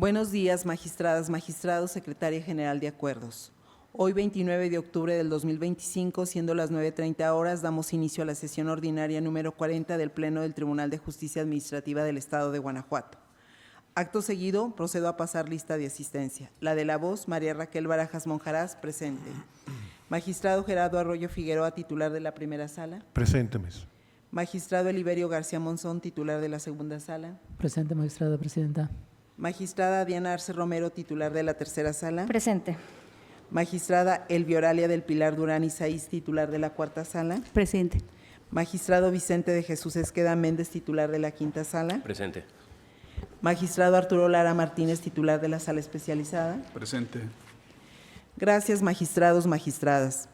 Buenos días, magistradas, magistrados, Secretaria General de Acuerdos. Hoy, 29 de octubre del 2025, siendo las 9:30 horas, damos inicio a la sesión ordinaria número 40 del Pleno del Tribunal de Justicia Administrativa del Estado de Guanajuato. Acto seguido, procedo a pasar lista de asistencia. La de la voz, María Raquel Barajas Monjarás, presente. Magistrado Gerardo Arroyo Figueroa, titular de la primera sala. Presente, mesa. Magistrado Eliberio García Monzón, titular de la segunda sala. Presente, magistrada presidenta. Magistrada Diana Arce Romero, titular de la tercera sala. Presente. Magistrada Elvioralia del Pilar Durán Isaíz, titular de la cuarta sala. Presente. Magistrado Vicente de Jesús Esqueda Méndez, titular de la quinta sala. Presente. Magistrado Arturo Lara Martínez, titular de la sala especializada. Presente. Gracias, magistrados, magistradas.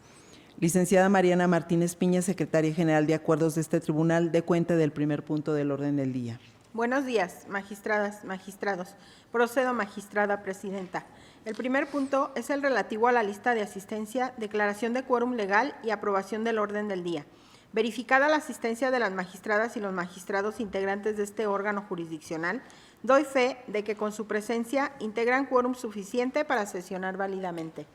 Licenciada Mariana Martínez Piña, Secretaria General de Acuerdos de este tribunal, dé cuenta del primer punto del orden del día. Buenos días, magistradas, magistrados. Procedo, magistrada presidenta. El primer punto es el relativo a la lista de asistencia, declaración de quórum legal y aprobación del orden del día. Verificada la asistencia de las magistradas y los magistrados integrantes de este órgano jurisdiccional, doy fe de que con su presencia integran quórum suficiente para sesionar válidamente.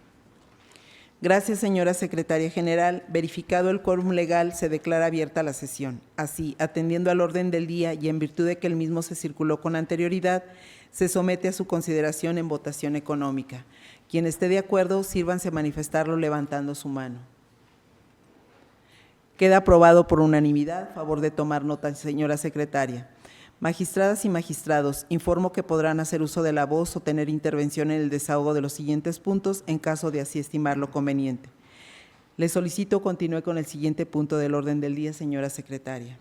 Gracias, señora Secretaria General. Verificado el quórum legal, se declara abierta la sesión. Así, atendiendo al orden del día y en virtud de que el mismo se circuló con anterioridad, se somete a su consideración en votación económica. Quien esté de acuerdo, sírvanse a manifestarlo levantando su mano. Queda aprobado por unanimidad. Favor de tomar nota, señora Secretaria. Magistradas y magistrados, informo que podrán hacer uso de la voz o tener intervención en el desahogo de los siguientes puntos en caso de así estimarlo conveniente. Les solicito continúe con el siguiente punto del orden del día, señora Secretaria.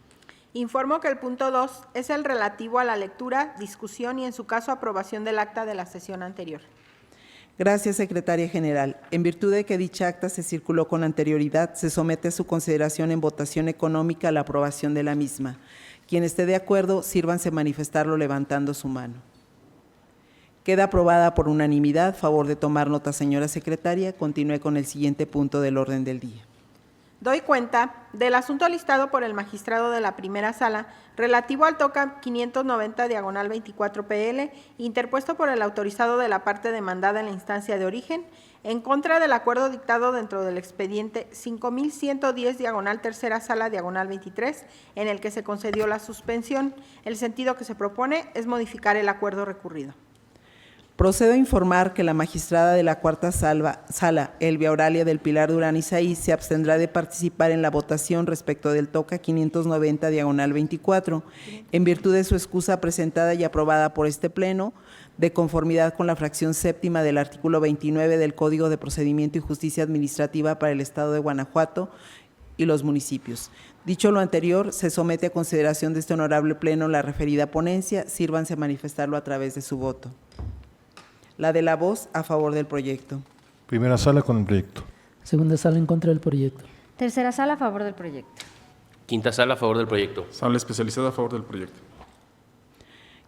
Informo que el punto 2 es el relativo a la lectura, discusión y en su caso aprobación del acta de la sesión anterior. Gracias, Secretaria General. En virtud de que dicha acta se circuló con anterioridad, se somete a su consideración en votación económica la aprobación de la misma. Quien esté de acuerdo, sírvanse a manifestarlo levantando su mano. Queda aprobada por unanimidad. Favor de tomar nota, señora Secretaria. Continúe con el siguiente punto del orden del día. Doy cuenta del asunto listado por el magistrado de la primera sala relativo al TOCA 590/24 PL, interpuesto por el autorizado de la parte demandada en la instancia de origen, en contra del acuerdo dictado dentro del expediente 5110/tercera sala/23, en el que se concedió la suspensión. El sentido que se propone es modificar el acuerdo recurrido. Procedo a informar que la magistrada de la cuarta sala, Elvia Oralia del Pilar Durán Isaíz, se abstendrá de participar en la votación respecto del TOCA 590/24, en virtud de su excusa presentada y aprobada por este Pleno, de conformidad con la fracción séptima del artículo 29 del Código de Procedimiento y Justicia Administrativa para el Estado de Guanajuato y los municipios. Dicho lo anterior, se somete a consideración de este honorable Pleno la referida ponencia. Sírvanse a manifestarlo a través de su voto. La de la voz, a favor del proyecto. Primera sala con el proyecto. Segunda sala en contra del proyecto. Tercera sala a favor del proyecto. Quinta sala a favor del proyecto. Sala especializada a favor del proyecto.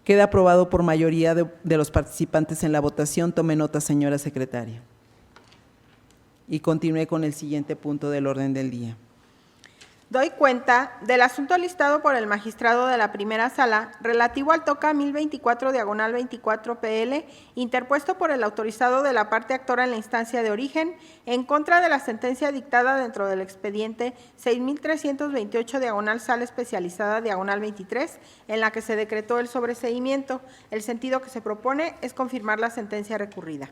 Queda aprobado por mayoría de los participantes en la votación. Tome nota, señora Secretaria. Y continúe con el siguiente punto del orden del día. Doy cuenta del asunto listado por el magistrado de la primera sala relativo al TOCA 1024/24 PL, interpuesto por el autorizado de la parte actora en la instancia de origen, en contra de la sentencia dictada dentro del expediente 6328/sala especializada/23, en la que se decretó el sobreseimiento. El sentido que se propone es confirmar la sentencia recurrida.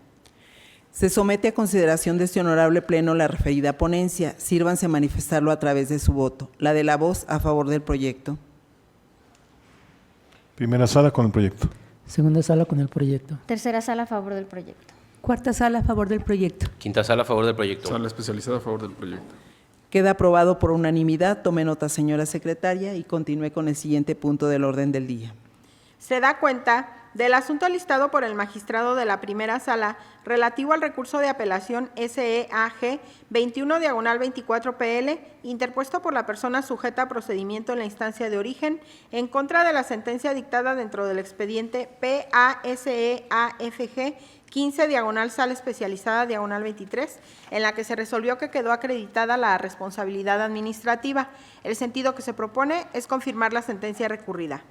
Se somete a consideración de este honorable Pleno la referida ponencia. Sírvanse a manifestarlo a través de su voto. La de la voz, a favor del proyecto. Primera sala con el proyecto. Segunda sala con el proyecto. Tercera sala a favor del proyecto. Cuarta sala a favor del proyecto. Quinta sala a favor del proyecto. Sala especializada a favor del proyecto. Queda aprobado por unanimidad. Tome nota, señora Secretaria, y continúe con el siguiente punto del orden del día. Se da cuenta del asunto listado por el magistrado de la primera sala relativo al recurso de apelación SEAG 21/24 PL, interpuesto por la persona sujeta a procedimiento en la instancia de origen, en contra de la sentencia dictada dentro del expediente PASEAFG 15/sala especializada/23, en la que se resolvió que quedó acreditada la responsabilidad administrativa. El sentido que se propone es confirmar la sentencia recurrida.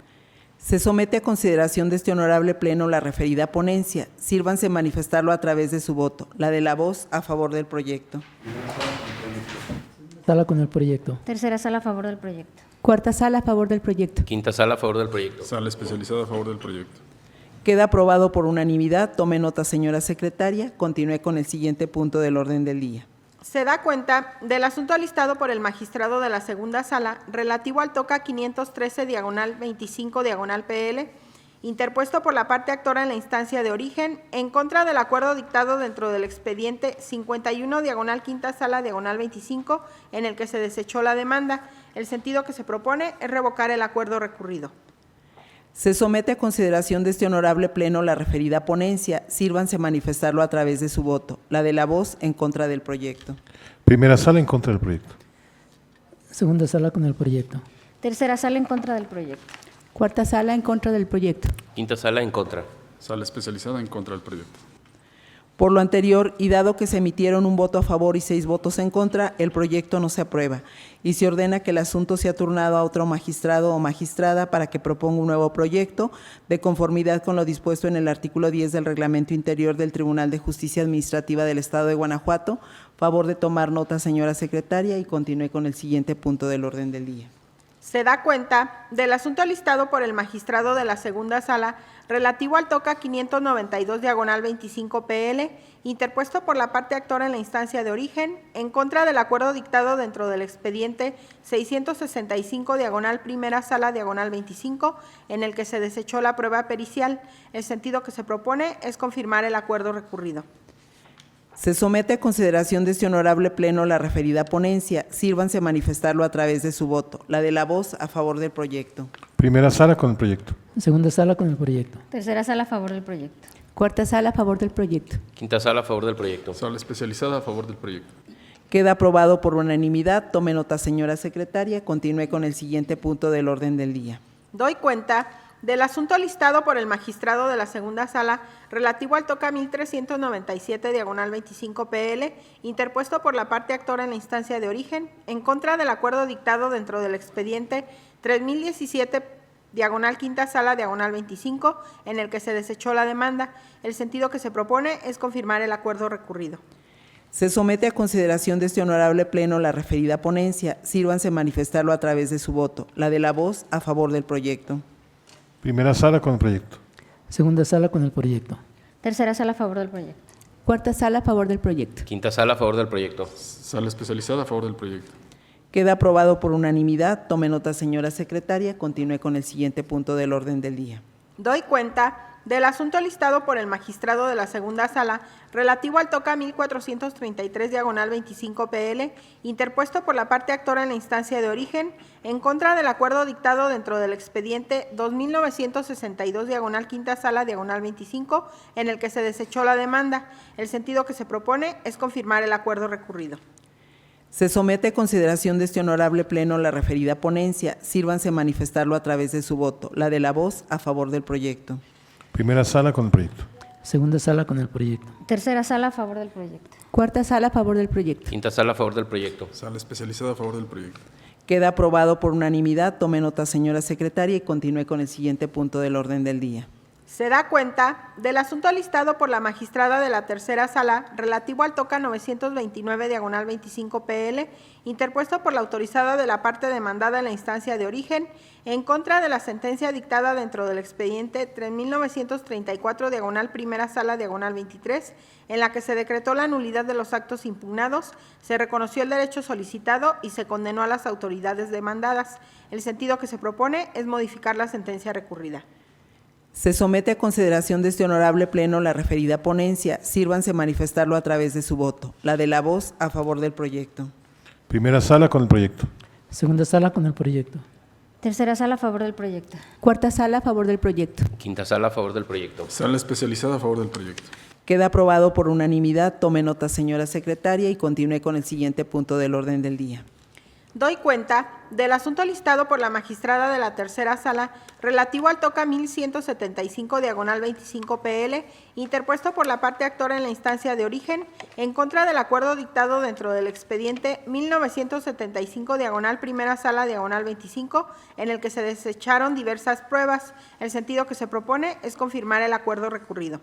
Se somete a consideración de este honorable pleno la referida ponencia. Sírvanse manifestarlo a través de su voto. La de la voz a favor del proyecto. Sala con el proyecto. Tercera sala a favor del proyecto. Cuarta sala a favor del proyecto. Quinta sala a favor del proyecto. Sala especializada a favor del proyecto. Queda aprobado por unanimidad. Tome nota, señora secretaria. Continúe con el siguiente punto del orden del día. Se da cuenta del asunto listado por el magistrado de la segunda sala relativo al TOCA 513-25-PL, interpuesto por la parte actora en la instancia de origen, en contra del acuerdo dictado dentro del expediente 51-quinta sala-25, en el que se desechó la demanda. El sentido que se propone es revocar el acuerdo recurrido. Se somete a consideración de este honorable pleno la referida ponencia. Sírvanse manifestarlo a través de su voto. La de la voz en contra del proyecto. Primera sala en contra del proyecto. Segunda sala con el proyecto. Tercera sala en contra del proyecto. Cuarta sala en contra del proyecto. Quinta sala en contra. Sala especializada en contra del proyecto. Por lo anterior, y dado que se emitieron un voto a favor y 6 votos en contra, el proyecto no se aprueba y se ordena que el asunto sea turnado a otro magistrado o magistrada para que proponga un nuevo proyecto de conformidad con lo dispuesto en el artículo 10 del Reglamento Interior del Tribunal de Justicia Administrativa del Estado de Guanajuato. Favor de tomar nota, señora secretaria, y continúe con el siguiente punto del orden del día. Se da cuenta del asunto listado por el magistrado de la segunda sala relativo al TOCA 592-25-PL, interpuesto por la parte actora en la instancia de origen, en contra del acuerdo dictado dentro del expediente 665-primera sala-25, en el que se desechó la prueba pericial. El sentido que se propone es confirmar el acuerdo recurrido. Se somete a consideración de este honorable pleno la referida ponencia. Sírvanse manifestarlo a través de su voto. La de la voz a favor del proyecto. Primera sala con el proyecto. Segunda sala con el proyecto. Tercera sala a favor del proyecto. Cuarta sala a favor del proyecto. Quinta sala a favor del proyecto. Sala especializada a favor del proyecto. Queda aprobado por unanimidad. Tome nota, señora secretaria. Continúe con el siguiente punto del orden del día. Doy cuenta del asunto listado por el magistrado de la segunda sala relativo al TOCA 1397-25-PL, interpuesto por la parte actora en la instancia de origen, en contra del acuerdo dictado dentro del expediente 3017-quinta sala-25, en el que se desechó la demanda. El sentido que se propone es confirmar el acuerdo recurrido. Se somete a consideración de este honorable pleno la referida ponencia. Sírvanse manifestarlo a través de su voto. La de la voz a favor del proyecto. Primera sala con el proyecto. Segunda sala con el proyecto. Tercera sala a favor del proyecto. Cuarta sala a favor del proyecto. Quinta sala a favor del proyecto. Sala especializada a favor del proyecto. Queda aprobado por unanimidad. Tome nota, señora secretaria. Continúe con el siguiente punto del orden del día. Doy cuenta del asunto listado por el magistrado de la segunda sala relativo al TOCA 1433-25-PL, interpuesto por la parte actora en la instancia de origen, en contra del acuerdo dictado dentro del expediente 2962-quinta sala-25, en el que se desechó la demanda. El sentido que se propone es confirmar el acuerdo recurrido. Se somete a consideración de este honorable pleno la referida ponencia. Sírvanse manifestarlo a través de su voto. La de la voz a favor del proyecto. Primera sala con el proyecto. Segunda sala con el proyecto. Tercera sala a favor del proyecto. Cuarta sala a favor del proyecto. Quinta sala a favor del proyecto. Sala especializada a favor del proyecto. Queda aprobado por unanimidad. Tome nota, señora secretaria, y continúe con el siguiente punto del orden del día. Se da cuenta del asunto listado por la magistrada de la tercera sala relativo al TOCA 929-25-PL, interpuesto por la autorizada de la parte demandada en la instancia de origen, en contra de la sentencia dictada dentro del expediente 3934-primera sala-23, en la que se decretó la nulidad de los actos impugnados, se reconoció el derecho solicitado y se condenó a las autoridades demandadas. El sentido que se propone es modificar la sentencia recurrida. Se somete a consideración de este honorable pleno la referida ponencia. Sírvanse manifestarlo a través de su voto. La de la voz a favor del proyecto. Primera sala con el proyecto. Segunda sala con el proyecto. Tercera sala a favor del proyecto. Cuarta sala a favor del proyecto. Quinta sala a favor del proyecto. Sala especializada a favor del proyecto. Queda aprobado por unanimidad. Tome nota, señora secretaria, y continúe con el siguiente punto del orden del día. Doy cuenta del asunto listado por la magistrada de la tercera sala relativo al TOCA 1175 diagonal 25 PL, interpuesto por la parte actora en la instancia de origen, en contra del acuerdo dictado dentro del expediente 1975 diagonal primera sala diagonal 25, en el que se desecharon diversas pruebas. El sentido que se propone es confirmar el acuerdo recurrido.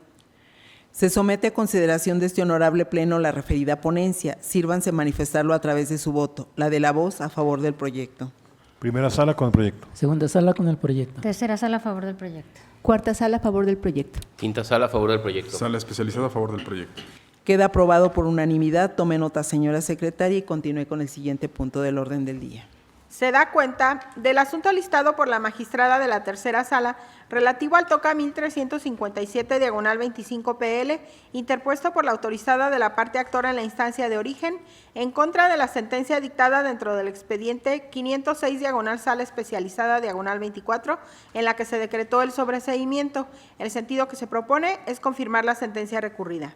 Se somete a consideración de este honorable pleno la referida ponencia. Sírvanse manifestarlo a través de su voto. La de la voz a favor del proyecto. Primera sala con el proyecto. Segunda sala con el proyecto. Tercera sala a favor del proyecto. Cuarta sala a favor del proyecto. Quinta sala a favor del proyecto. Sala especializada a favor del proyecto. Queda aprobado por unanimidad. Tome nota, señora secretaria, y continúe con el siguiente punto del orden del día. Se da cuenta del asunto listado por la magistrada de la tercera sala relativo al TOCA 1357 diagonal 25 PL, interpuesto por la autorizada de la parte actora en la instancia de origen, en contra de la sentencia dictada dentro del expediente 506 diagonal sala especializada diagonal 24, en la que se decretó el sobreseimiento. El sentido que se propone es confirmar la sentencia recurrida.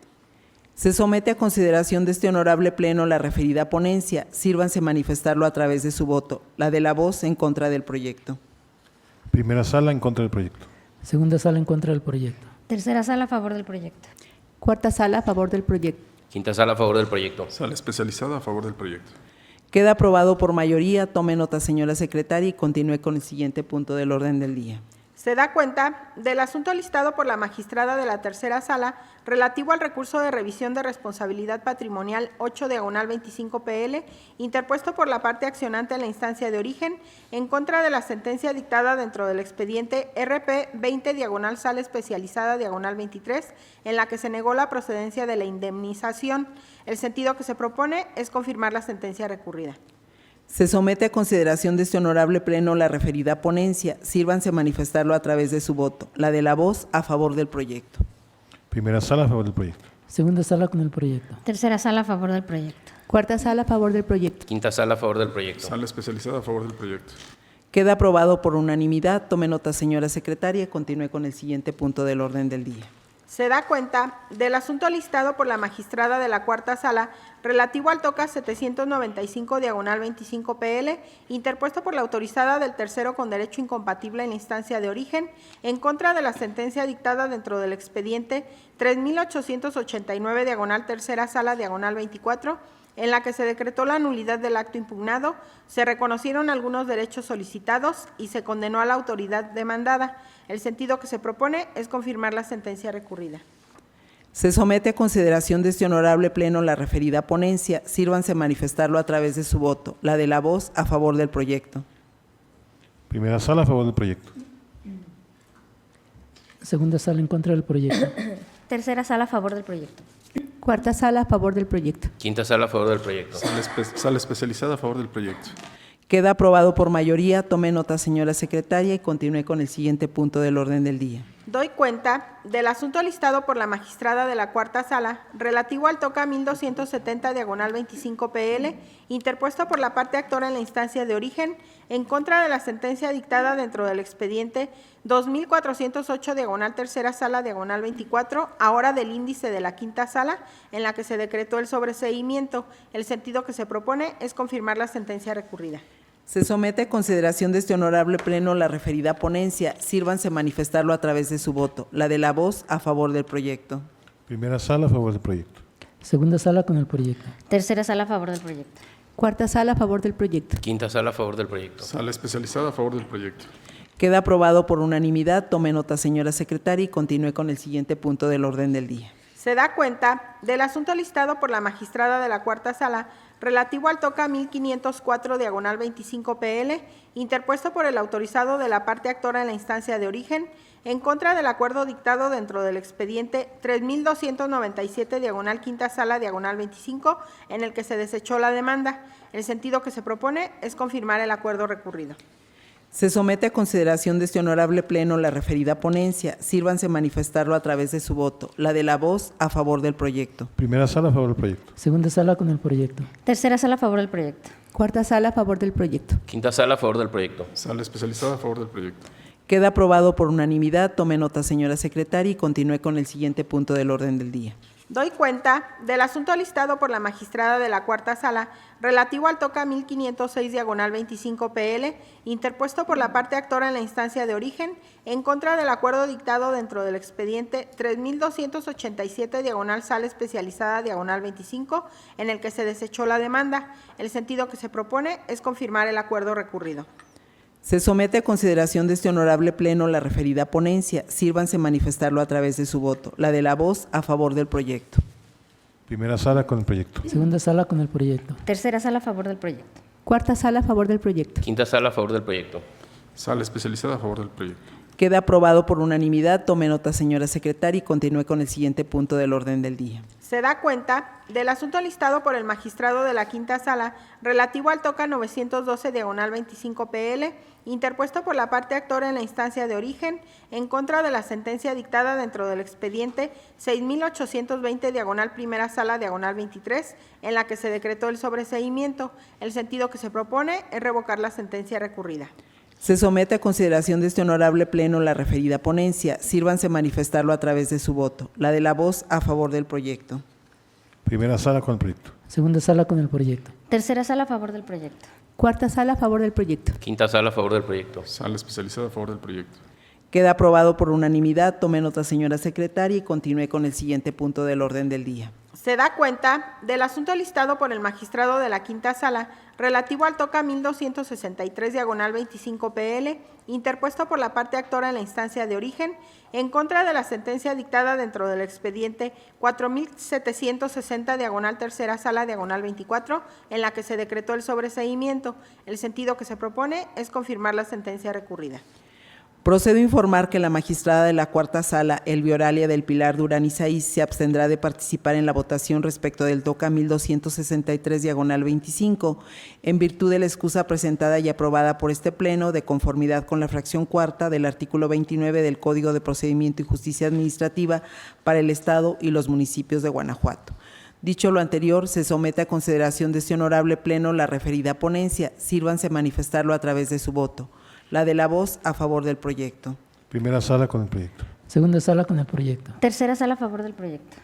Se somete a consideración de este honorable pleno la referida ponencia. Sírvanse manifestarlo a través de su voto. La de la voz en contra del proyecto. Primera sala en contra del proyecto. Segunda sala en contra del proyecto. Tercera sala a favor del proyecto. Cuarta sala a favor del proyecto. Quinta sala a favor del proyecto. Sala especializada a favor del proyecto. Queda aprobado por mayoría. Tome nota, señora secretaria, y continúe con el siguiente punto del orden del día. Se da cuenta del asunto listado por la magistrada de la tercera sala relativo al recurso de revisión de responsabilidad patrimonial 8 diagonal 25 PL, interpuesto por la parte accionante en la instancia de origen, en contra de la sentencia dictada dentro del expediente RP 20 diagonal sala especializada diagonal 23, en la que se negó la procedencia de la indemnización. El sentido que se propone es confirmar la sentencia recurrida. Se somete a consideración de este honorable pleno la referida ponencia. Sírvanse manifestarlo a través de su voto. La de la voz a favor del proyecto. Primera sala a favor del proyecto. Segunda sala con el proyecto. Tercera sala a favor del proyecto. Cuarta sala a favor del proyecto. Quinta sala a favor del proyecto. Sala especializada a favor del proyecto. Queda aprobado por unanimidad. Tome nota, señora secretaria, y continúe con el siguiente punto del orden del día. Se da cuenta del asunto listado por la magistrada de la cuarta sala relativo al TOCA 795 diagonal 25 PL, interpuesto por la autorizada del tercero con derecho incompatible en la instancia de origen, en contra de la sentencia dictada dentro del expediente 3889 diagonal tercera sala diagonal 24, en la que se decretó la nulidad del acto impugnado, se reconocieron algunos derechos solicitados y se condenó a la autoridad demandada. El sentido que se propone es confirmar la sentencia recurrida. Se somete a consideración de este honorable pleno la referida ponencia. Sírvanse manifestarlo a través de su voto. La de la voz a favor del proyecto. Primera sala a favor del proyecto. Segunda sala en contra del proyecto. Tercera sala a favor del proyecto. Cuarta sala a favor del proyecto. Quinta sala a favor del proyecto. Sala especializada a favor del proyecto. Queda aprobado por mayoría. Tome nota, señora secretaria, y continúe con el siguiente punto del orden del día. Doy cuenta del asunto listado por la magistrada de la cuarta sala relativo al TOCA 1270 diagonal 25 PL, interpuesto por la parte actora en la instancia de origen, en contra de la sentencia dictada dentro del expediente 2408 diagonal tercera sala diagonal 24, ahora del índice de la quinta sala, en la que se decretó el sobreseimiento. El sentido que se propone es confirmar la sentencia recurrida. Se somete a consideración de este honorable pleno la referida ponencia. Sírvanse manifestarlo a través de su voto. La de la voz a favor del proyecto. Primera sala a favor del proyecto. Segunda sala con el proyecto. Tercera sala a favor del proyecto. Cuarta sala a favor del proyecto. Quinta sala a favor del proyecto. Sala especializada a favor del proyecto. Queda aprobado por unanimidad. Tome nota, señora secretaria, y continúe con el siguiente punto del orden del día. Se da cuenta del asunto listado por la magistrada de la cuarta sala relativo al TOCA 1504 diagonal 25 PL, interpuesto por el autorizado de la parte actora en la instancia de origen, en contra del acuerdo dictado dentro del expediente 3297 diagonal quinta sala diagonal 25, en el que se desechó la demanda. El sentido que se propone es confirmar el acuerdo recurrido. Se somete a consideración de este honorable pleno la referida ponencia. Sírvanse manifestarlo a través de su voto. La de la voz a favor del proyecto. Primera sala a favor del proyecto. Segunda sala con el proyecto. Tercera sala a favor del proyecto. Cuarta sala a favor del proyecto. Quinta sala a favor del proyecto. Sala especializada a favor del proyecto. Queda aprobado por unanimidad. Tome nota, señora secretaria, y continúe con el siguiente punto del orden del día. Doy cuenta del asunto listado por la magistrada de la Cuarta Sala relativo al TOCA 1506 diagonal 25 PL, interpuesto por la parte actora en la instancia de origen, en contra del acuerdo dictado dentro del expediente 3287 diagonal Sala Especializada diagonal 25, en el que se desechó la demanda. El sentido que se propone es confirmar el acuerdo recurrido. Se somete a consideración de este honorable pleno la referida ponencia. Sírvanse manifestarlo a través de su voto. La de la voz a favor del proyecto. Primera sala con el proyecto. Segunda sala con el proyecto. Tercera sala a favor del proyecto. Cuarta sala a favor del proyecto. Quinta sala a favor del proyecto. Sala especializada a favor del proyecto. Queda aprobado por unanimidad. Tome nota, señora secretaria, y continúe con el siguiente punto del orden del día. Se da cuenta del asunto listado por el magistrado de la Quinta Sala relativo al TOCA 912 diagonal 25 PL, interpuesto por la parte actora en la instancia de origen, en contra de la sentencia dictada dentro del expediente 6820 diagonal Primera Sala diagonal 23, en la que se decretó el sobreseimiento. El sentido que se propone es revocar la sentencia recurrida. Se somete a consideración de este honorable pleno la referida ponencia. Sírvanse manifestarlo a través de su voto. La de la voz a favor del proyecto. Primera sala con el proyecto. Segunda sala con el proyecto. Tercera sala a favor del proyecto. Cuarta sala a favor del proyecto. Quinta sala a favor del proyecto. Sala especializada a favor del proyecto. Queda aprobado por unanimidad. Tome nota, señora secretaria, y continúe con el siguiente punto del orden del día. Se da cuenta del asunto listado por el magistrado de la Quinta Sala relativo al TOCA 1263 diagonal 25 PL, interpuesto por la parte actora en la instancia de origen, en contra de la sentencia dictada dentro del expediente 4760 diagonal Tercera Sala diagonal 24, en la que se decretó el sobreseimiento. El sentido que se propone es confirmar la sentencia recurrida. Procedo a informar que la magistrada de la Cuarta Sala, Elvioralia del Pilar Durán Isaís, se abstendrá de participar en la votación respecto del TOCA 1263 diagonal 25, en virtud de la excusa presentada y aprobada por este Pleno, de conformidad con la fracción cuarta del artículo 29 del Código de Procedimiento y Justicia Administrativa para el Estado y los municipios de Guanajuato. Dicho lo anterior, se somete a consideración de este honorable Pleno la referida ponencia. Sírvanse manifestarlo a través de su voto. La de la voz a favor del proyecto. Primera sala con el proyecto. Segunda sala con el proyecto. Tercera sala a favor del proyecto.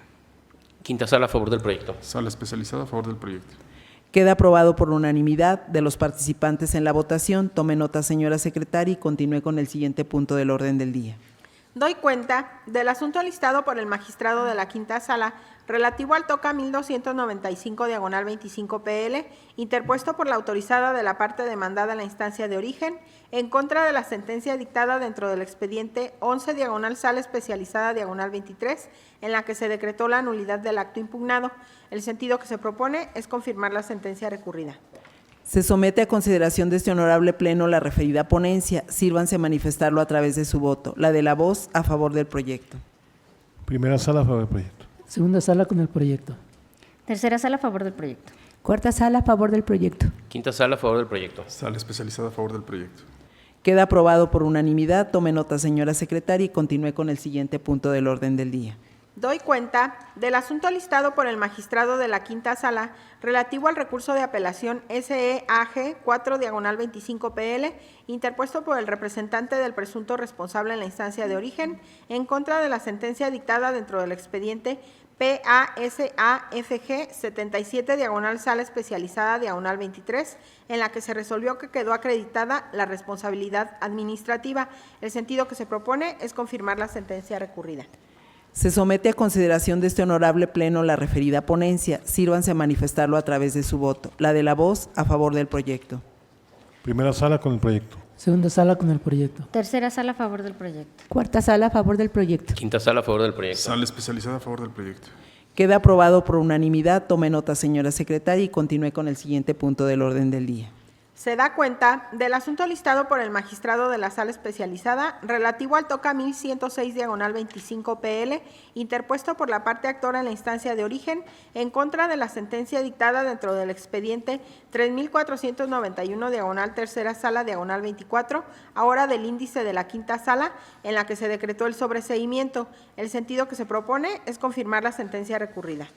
Quinta sala a favor del proyecto. Sala especializada a favor del proyecto. Queda aprobado por unanimidad de los participantes en la votación. Tome nota, señora secretaria, y continúe con el siguiente punto del orden del día. Doy cuenta del asunto listado por el magistrado de la Quinta Sala relativo al TOCA 1295 diagonal 25 PL, interpuesto por la autorizada de la parte demandada en la instancia de origen, en contra de la sentencia dictada dentro del expediente 11 diagonal Sala Especializada diagonal 23, en la que se decretó la nulidad del acto impugnado. El sentido que se propone es confirmar la sentencia recurrida. Se somete a consideración de este honorable Pleno la referida ponencia. Sírvanse manifestarlo a través de su voto. La de la voz a favor del proyecto. Primera sala a favor del proyecto. Segunda sala con el proyecto. Tercera sala a favor del proyecto. Cuarta sala a favor del proyecto. Quinta sala a favor del proyecto. Sala especializada a favor del proyecto. Queda aprobado por unanimidad. Tome nota, señora secretaria, y continúe con el siguiente punto del orden del día. Doy cuenta del asunto listado por el magistrado de la Quinta Sala relativo al recurso de apelación SEAG 4 diagonal 25 PL, interpuesto por el representante del presunto responsable en la instancia de origen, en contra de la sentencia dictada dentro del expediente PASAFG 77 diagonal Sala Especializada diagonal 23, en la que se resolvió que quedó acreditada la responsabilidad administrativa. El sentido que se propone es confirmar la sentencia recurrida. Se somete a consideración de este honorable Pleno la referida ponencia. Sírvanse a manifestarlo a través de su voto. La de la voz a favor del proyecto. Primera sala con el proyecto. Segunda sala con el proyecto. Tercera sala a favor del proyecto. Cuarta sala a favor del proyecto. Quinta sala a favor del proyecto. Sala especializada a favor del proyecto. Queda aprobado por unanimidad. Tome nota, señora secretaria, y continúe con el siguiente punto del orden del día. Se da cuenta del asunto listado por el magistrado de la Sala Especializada relativo al TOCA 1106 diagonal 25 PL, interpuesto por la parte actora en la instancia de origen, en contra de la sentencia dictada dentro del expediente 3491 diagonal Tercera Sala diagonal 24, ahora del índice de la Quinta Sala, en la que se decretó el sobreseimiento. El sentido que se propone es confirmar la sentencia recurrida.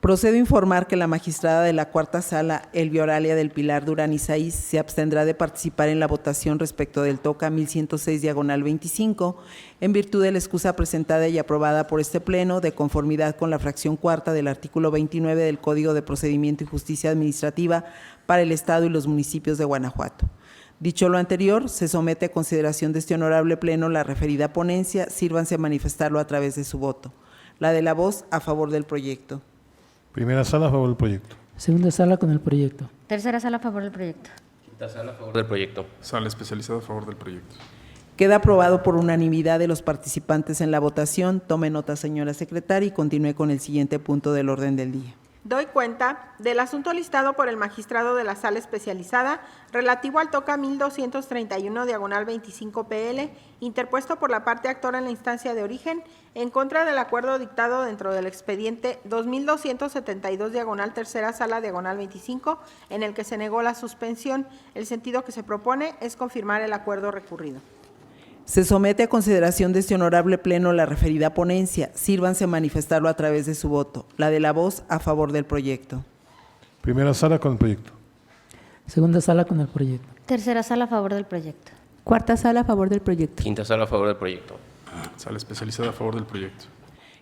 Procedo a informar que la magistrada de la Cuarta Sala, Elvia Oralia del Pilar Durán Isaís, se abstendrá de participar en la votación respecto del TOCA 1106/25, en virtud de la excusa presentada y aprobada por este Pleno, de conformidad con la fracción cuarta del artículo 29 del Código de Procedimiento y Justicia Administrativa para el Estado y los municipios de Guanajuato. Dicho lo anterior, se somete a consideración de este honorable Pleno la referida ponencia. Sírvanse a manifestarlo a través de su voto. La de la voz a favor del proyecto. Primera sala a favor del proyecto. Segunda sala con el proyecto. Tercera sala a favor del proyecto. Quinta sala a favor del proyecto. Sala especializada a favor del proyecto. Queda aprobado por unanimidad de los participantes en la votación. Tome nota, señora secretaria, y continúe con el siguiente punto del orden del día. Doy cuenta del asunto listado por el magistrado de la Sala Especializada relativo al TOCA 1231/25 PL, interpuesto por la parte actora en la instancia de origen, en contra del acuerdo dictado dentro del expediente 2272/tercera sala -25, en el que se negó la suspensión. El sentido que se propone es confirmar el acuerdo recurrido. Se somete a consideración de este honorable Pleno la referida ponencia. Sírvanse a manifestarlo a través de su voto. La de la voz a favor del proyecto. Primera sala con el proyecto. Segunda sala con el proyecto. Tercera sala a favor del proyecto. Cuarta sala a favor del proyecto. Quinta sala a favor del proyecto. Sala especializada a favor del proyecto.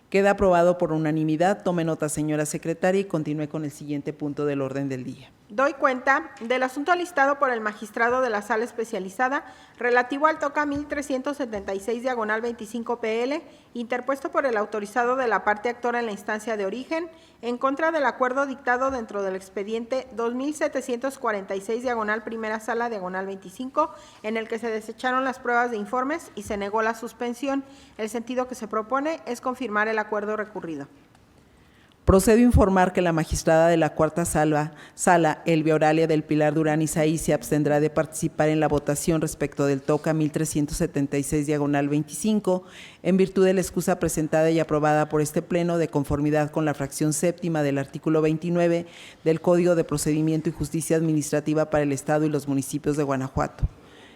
Queda aprobado por unanimidad. Tome nota, señora secretaria, y continúe con el siguiente punto del orden del día. Doy cuenta del asunto listado por el magistrado de la Sala Especializada relativo al TOCA 1376/25 PL, interpuesto por el autorizado de la parte actora en la instancia de origen, en contra del acuerdo dictado dentro del expediente 2746/primera sala -25, en el que se desecharon las pruebas de informes y se negó la suspensión. El sentido que se propone es confirmar el acuerdo recurrido. Procedo a informar que la magistrada de la Cuarta Sala, Elvia Oralia del Pilar Durán Isaís, se abstendrá de participar en la votación respecto del TOCA 1376/25, en virtud de la excusa presentada y aprobada por este Pleno, de conformidad con la fracción séptima del artículo 29 del Código de Procedimiento y Justicia Administrativa para el Estado y los municipios de Guanajuato.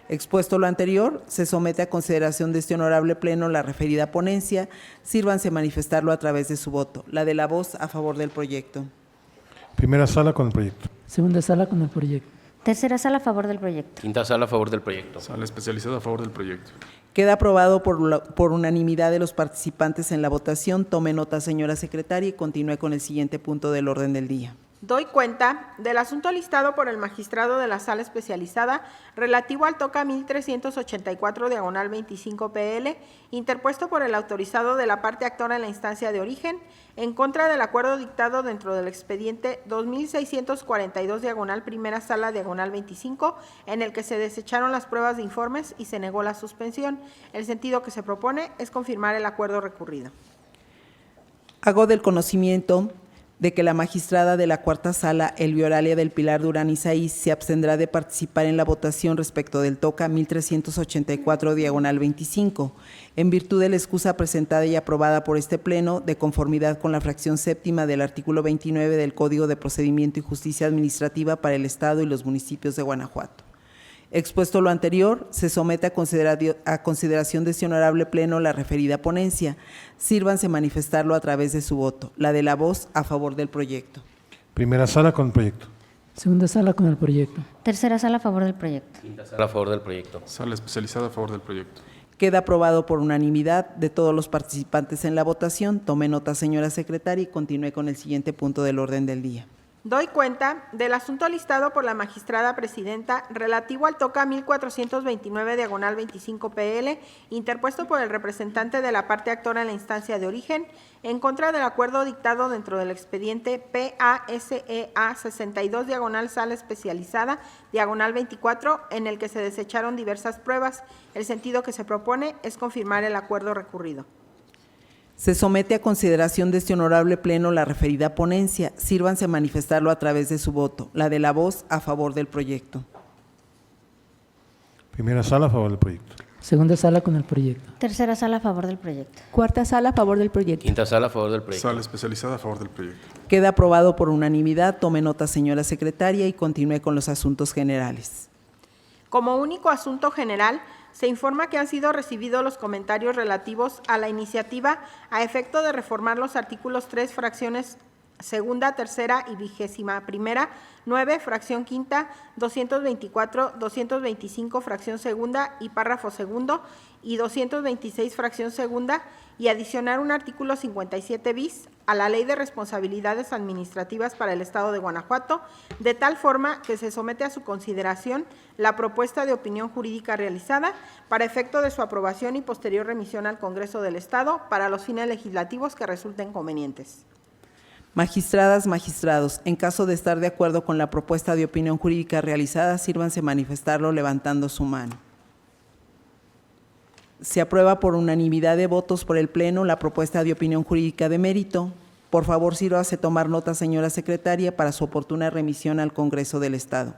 Expuesto lo anterior, se somete a consideración de este honorable Pleno la referida ponencia. Sírvanse a manifestarlo a través de su voto. La de la voz a favor del proyecto. Primera sala con el proyecto. Segunda sala con el proyecto. Tercera sala a favor del proyecto. Quinta sala a favor del proyecto. Sala especializada a favor del proyecto. Queda aprobado por unanimidad de los participantes en la votación. Tome nota, señora secretaria, y continúe con el siguiente punto del orden del día. Doy cuenta del asunto listado por el magistrado de la Sala Especializada relativo al TOCA 1384/25 PL, interpuesto por el autorizado de la parte actora en la instancia de origen, en contra del acuerdo dictado dentro del expediente 2642/primera sala -25, en el que se desecharon las pruebas de informes y se negó la suspensión. El sentido que se propone es confirmar el acuerdo recurrido. Hago del conocimiento de que la magistrada de la Cuarta Sala, Elvia Oralia del Pilar Durán Isaís, se abstendrá de participar en la votación respecto del TOCA 1384/25, en virtud de la excusa presentada y aprobada por este Pleno, de conformidad con la fracción séptima del artículo 29 del Código de Procedimiento y Justicia Administrativa para el Estado y los municipios de Guanajuato. Expuesto lo anterior, se somete a consideración de este honorable Pleno la referida ponencia. Sírvanse manifestarlo a través de su voto. La de la voz a favor del proyecto. Primera sala con el proyecto. Segunda sala con el proyecto. Tercera sala a favor del proyecto. Quinta sala a favor del proyecto. Sala especializada a favor del proyecto. Queda aprobado por unanimidad de todos los participantes en la votación. Tome nota, señora secretaria, y continúe con el siguiente punto del orden del día. Doy cuenta del asunto listado por la magistrada presidenta relativo al TOCA 1429/25 PL, interpuesto por el representante de la parte actora en la instancia de origen, en contra del acuerdo dictado dentro del expediente PASEA 62/sala especializada -24, en el que se desecharon diversas pruebas. El sentido que se propone es confirmar el acuerdo recurrido. Se somete a consideración de este honorable Pleno la referida ponencia. Sírvanse a manifestarlo a través de su voto. La de la voz a favor del proyecto. Primera sala a favor del proyecto. Segunda sala con el proyecto. Tercera sala a favor del proyecto. Cuarta sala a favor del proyecto. Quinta sala a favor del proyecto. Sala especializada a favor del proyecto. Queda aprobado por unanimidad. Tome nota, señora secretaria, y continúe con los asuntos generales. Como único asunto general, se informa que han sido recibidos los comentarios relativos a la iniciativa a efecto de reformar los artículos 3, fracciones segunda, tercera y 21ª, 9, fracción quinta, 224, 225, fracción segunda y párrafo segundo, y 226, fracción segunda, y adicionar un artículo 57 bis a la Ley de Responsabilidades Administrativas para el Estado de Guanajuato, de tal forma que se somete a su consideración la propuesta de opinión jurídica realizada para efecto de su aprobación y posterior remisión al Congreso del Estado para los fines legislativos que resulten convenientes. Magistradas, magistrados, en caso de estar de acuerdo con la propuesta de opinión jurídica realizada, sírvanse manifestarlo levantando su mano. Se aprueba por unanimidad de votos por el Pleno la propuesta de opinión jurídica de mérito. Por favor, sírvase tomar nota, señora secretaria, para su oportuna remisión al Congreso del Estado.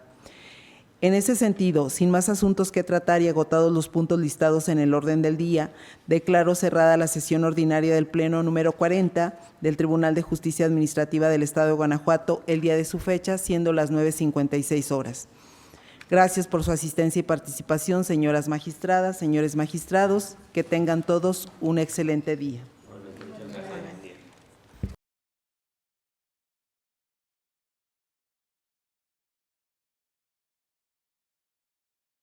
En ese sentido, sin más asuntos que tratar y agotados los puntos listados en el orden del día, declaro cerrada la sesión ordinaria del Pleno número 40 del Tribunal de Justicia Administrativa del Estado de Guanajuato el día de su fecha, siendo las 9:56 horas. Gracias por su asistencia y participación, señoras magistradas, señores magistrados. Que tengan todos un excelente día.